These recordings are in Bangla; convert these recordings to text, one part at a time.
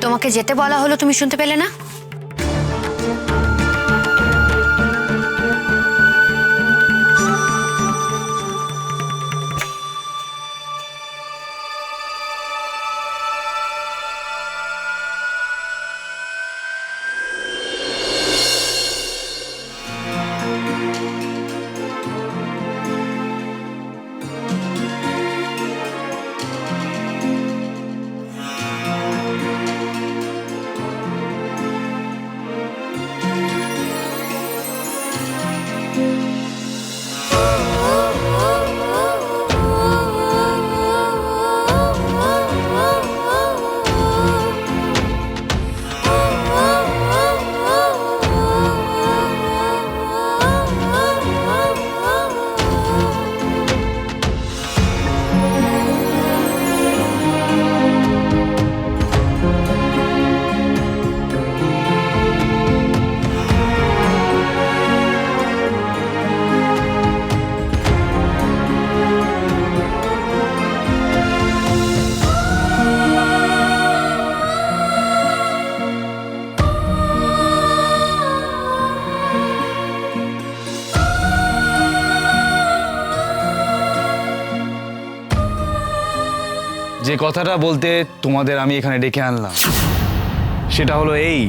তোমাকে যেতে বলা হলো, তুমি শুনতে পেলে না? যে কথাটা বলতে তোমাদের আমি এখানে ডেকে আনলাম সেটা হলো এই,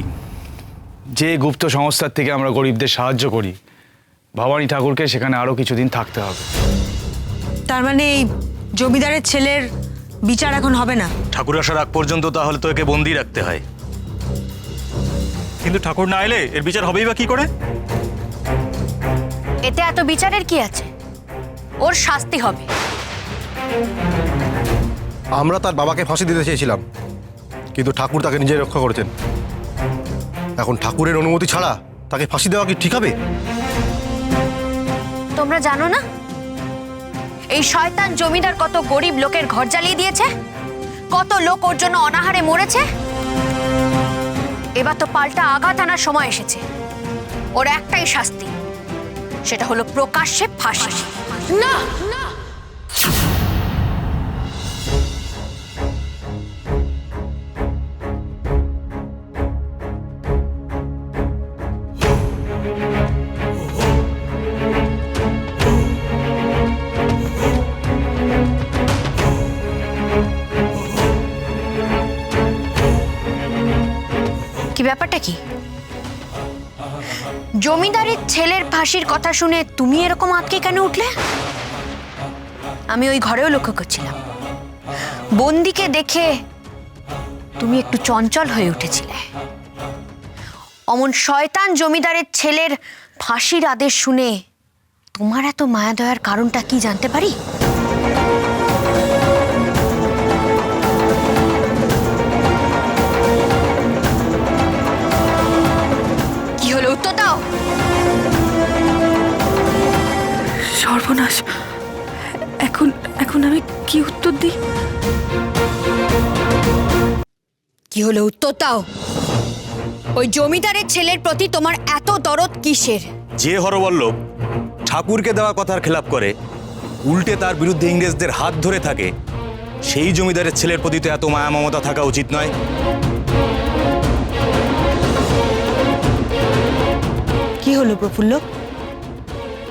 যে গুপ্ত সংস্থার থেকে আমরা গরিবদের সাহায্য করি, ভবানী ঠাকুরকে সেখানে আরো কিছুদিন থাকতে হবে। তার মানে এই জমিদারের ছেলের বিচার এখন হবে না? ঠাকুর আসার আগ পর্যন্ত তাহলে তো একে বন্দি রাখতে হয়। কিন্তু ঠাকুর না এলে এর বিচার হবেই বা কি করে? এতে এত বিচারের কি আছে? ওর শাস্তি হবে। আমরা তার বাবাকে ফাঁসি দিতে চেয়েছিলাম, কিন্তু ঠাকুর তাকে নিজে রক্ষা করেছেন। এখন ঠাকুরের অনুমতি ছাড়া তাকে ফাঁসি দেওয়া কি ঠিক হবে? তোমরা জানো না এই শয়তান জমিদার কত গরিব লোকের ঘর জ্বালিয়ে দিয়েছে, কত লোক ওর জন্য অনাহারে মরেছে। এবার তো পাল্টা আঘাত আনার সময় এসেছে। ওর একটাই শাস্তি, সেটা হলো প্রকাশ্যে ফাঁসি। না, কি ব্যাপারটা কি? জমিদারের ছেলের ফাঁসির কথা শুনে তুমি এরকম আঁতকে কেন উঠলে? আমি ওই ঘরেও লক্ষ্য করছিলাম, বন্দিকে দেখে তুমি একটু চঞ্চল হয়ে উঠেছিলে। অমন শয়তান জমিদারের ছেলের ফাঁসির আদেশ শুনে তোমার এত মায়া দয়ার কারণটা কি জানতে পারি? উত্তর দাও। সর্বনাশ, এখন আমি কি উত্তর দিই? কি হলো, উত্তর দাও। ওই জমিদারের ছেলের প্রতি তোমার এত দরদ কিসের? যে হরবল্লভ ঠাকুরকে দেওয়া কথার খেলাপ করে উল্টে তার বিরুদ্ধে ইংরেজদের হাত ধরে থাকে, সেই জমিদারের ছেলের প্রতি তো এত মায়া মমতা থাকা উচিত নয়। কি হলো প্রফুল্ল?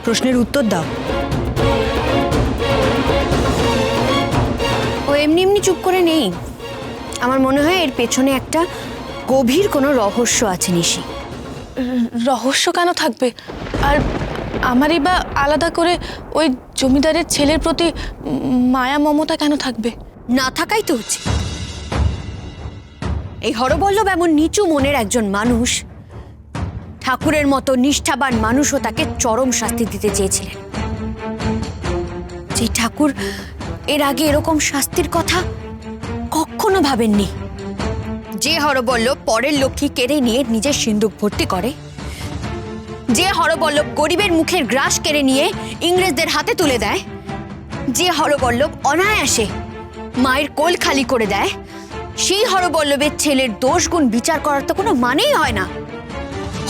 প্রশ্নের উত্তর দাও। ও এমনি এমনি চুপ করে নেই। আমার মনে হয় এর পেছনে একটা গভীর কোনো রহস্য আছে নিশি। রহস্য কেন থাকবে? আর আমারই বা আলাদা করে ওই জমিদারের ছেলের প্রতি মায়া মমতা কেন থাকবে? না থাকাই তো উচিত। এই হরবল্লভ এমন নিচু মনের একজন মানুষ, ঠাকুরের মতো নিষ্ঠাবান মানুষও তাকে চরম শাস্তি দিতে চেয়েছিলেন। যে ঠাকুর এর আগে এরকম শাস্তির কথা কখনো ভাবেননি। যে হরবল্লভ পরের লক্ষ্মী কেড়ে নিয়ে নিজের সিন্দুক ভর্তি করে, যে হরবল্লভ গরিবের মুখের গ্রাস কেড়ে নিয়ে ইংরেজদের হাতে তুলে দেয়, যে হরবল্লভ অনায়াসে মায়ের কোল খালি করে দেয়, সেই হরবল্লভের ছেলের দোষ গুণ বিচার করার তো কোনো মানেই হয় না।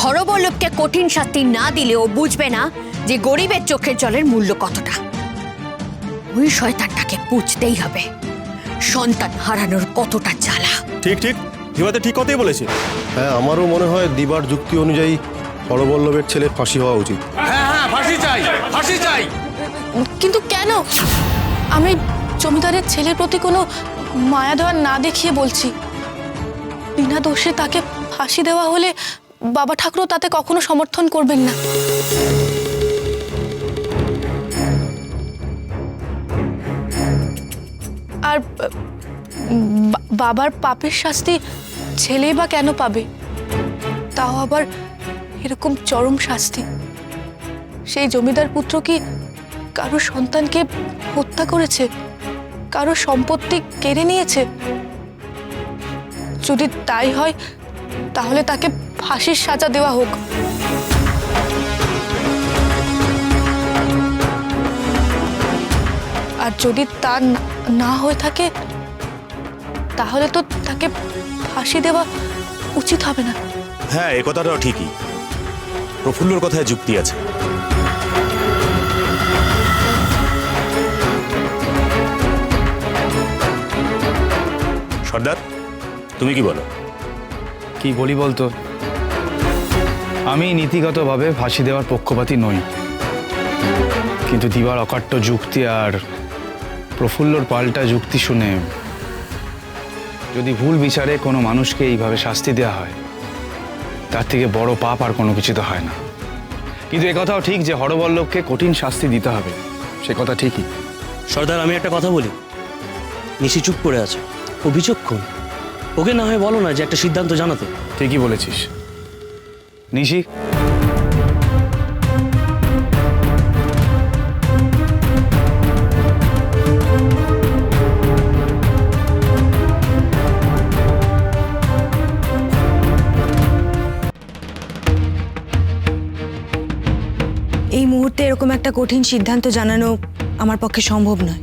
হরবল্লভকে কঠিন শাস্তি না দিলে ও বুঝবে না যে গরিবের চোখের জলের মূল্য কতটা। ওই শয়তানটাকে বুঝতেই হবে সন্তান হারানোর কতটা জ্বালা। ঠিক ঠিক দিবা তো ঠিক কথাই বলেছে। হ্যাঁ, আমারও মনে হয় দিবার যুক্তি অনুযায়ী হরবল্লভের ছেলের ফাঁসি হওয়া উচিত। হ্যাঁ হ্যাঁ, ফাঁসি চাই, ফাঁসি চাই। কিন্তু কেন? আমি জমিদারের ছেলের প্রতি কোনো মায়া দেওয়া না দেখিয়ে বলছি। বিনা দোষে তাকে ফাঁসি দেওয়া হলে বাবা ঠাকুরও তাতে কখনো সমর্থন করবেন না। আর বাবার পাপের শাস্তি ছেলেই বা কেন পাবে? তাও আবার এরকম চরম শাস্তি। সেই জমিদার পুত্র কি কারো সন্তানকে হত্যা করেছে, কারো সম্পত্তি কেড়ে নিয়েছে? যদি তাই হয় তাহলে তাকে ফাঁসির সাজা দেওয়া হোক। আর যদি তা না হয়ে থাকে তাহলে তো তাকে ফাঁসি দেওয়া উচিত হবে না। হ্যাঁ, এ কথাটাও ঠিকই। প্রফুল্লর কথায় যুক্তি আছে। সর্দার, তুমি কি বলো? কি বলি বলতো, আমি নীতিগতভাবে ফাঁসি দেওয়ার পক্ষপাতী নই, কিন্তু দিবার অকাট্য যুক্তি আর প্রফুল্লর পাল্টা যুক্তি শুনে যদি ভুল বিচারে কোনো মানুষকে এইভাবে শাস্তি দেওয়া হয়, তার থেকে বড় পাপ আর কোনো কিছু তো হয় না। কিন্তু একথাও ঠিক যে হরবল্লভকে কঠিন শাস্তি দিতে হবে, সে কথা ঠিকই। সর্দার, আমি একটা কথা বলি। নিশি চুপ করে আছে, ও বিচক্ষণ। ওকে না হয় বলো না যে একটা সিদ্ধান্ত জানাতে। ঠিকই বলেছিস নিশি। এই মুহূর্তে এরকম একটা কঠিন সিদ্ধান্ত জানানো আমার পক্ষে সম্ভব নয়।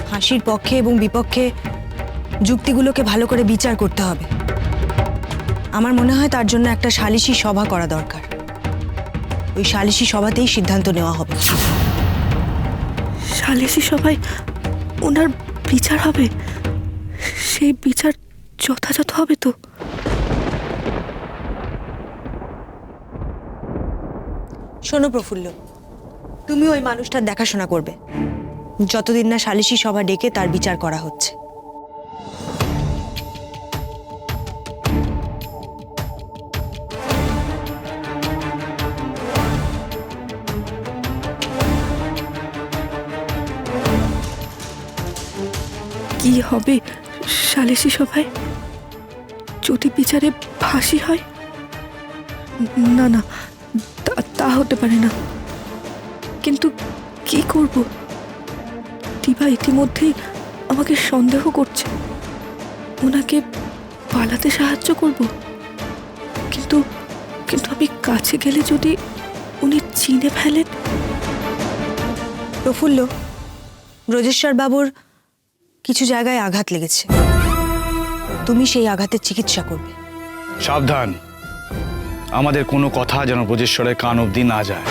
ফাঁসির পক্ষে এবং বিপক্ষে যুক্তিগুলোকে ভালো করে বিচার করতে হবে। আমার মনে হয় তার জন্য একটা সালিশি সভা করা দরকার। ওই সালিশি সভাতেই সিদ্ধান্ত নেওয়া হবে। সালিশি সভায় ওনার বিচার হবে? সেই বিচার যথাযথ হবে তো? শোনো প্রফুল্ল, তুমি ওই মানুষটার দেখাশোনা করবে যতদিন না সালিশি সভা ডেকে তার বিচার করা হচ্ছে। কি হবে সালিশি সভায়? যদি বিচারে ফাঁসি হয়? না না, তা হতে পারে না। কিন্তু কি করব? দিবা ইতিমধ্যেই আমাকে সন্দেহ করছে। ওনাকে পালাতে সাহায্য করব, কিন্তু কিন্তু আমি কাছে গেলে যদি উনি চিনে ফেলেন? প্রফুল্ল, ব্রজেশ্বর বাবুর কিছু জায়গায় আঘাত লেগেছে, তুমি সেই আঘাতের চিকিৎসা করবে। সাবধান, আমাদের কোনো কথা যেন ব্রজেশ্বরের কান অবধি না যায়।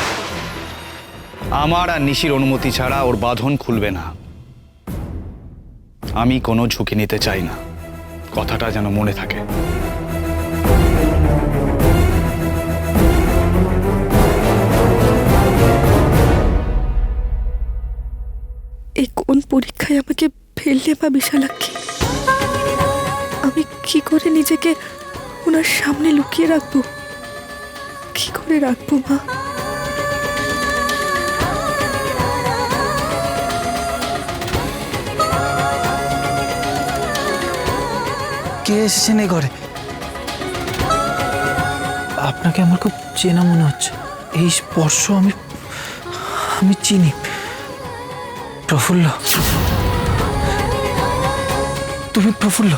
আমার আর নিশির অনুমতি ছাড়া ওর বাঁধন খুলবে না। আমি কোনো ঝুঁকি নিতে চাই না, কথাটা যেন মনে থাকে। এই কোন পরীক্ষায় আমাকে ফেললে বা বিশালাক্ষী? আমি কি করে নিজেকে ওনার সামনে লুকিয়ে রাখবো? কি করে রাখবো মা? কে এসেছেন এই ঘরে? আপনাকে আমার খুব চেনা মনে হচ্ছে। এই স্পর্শ আমি চিনি। প্রফুল্ল, তুমি প্রফুল্ল?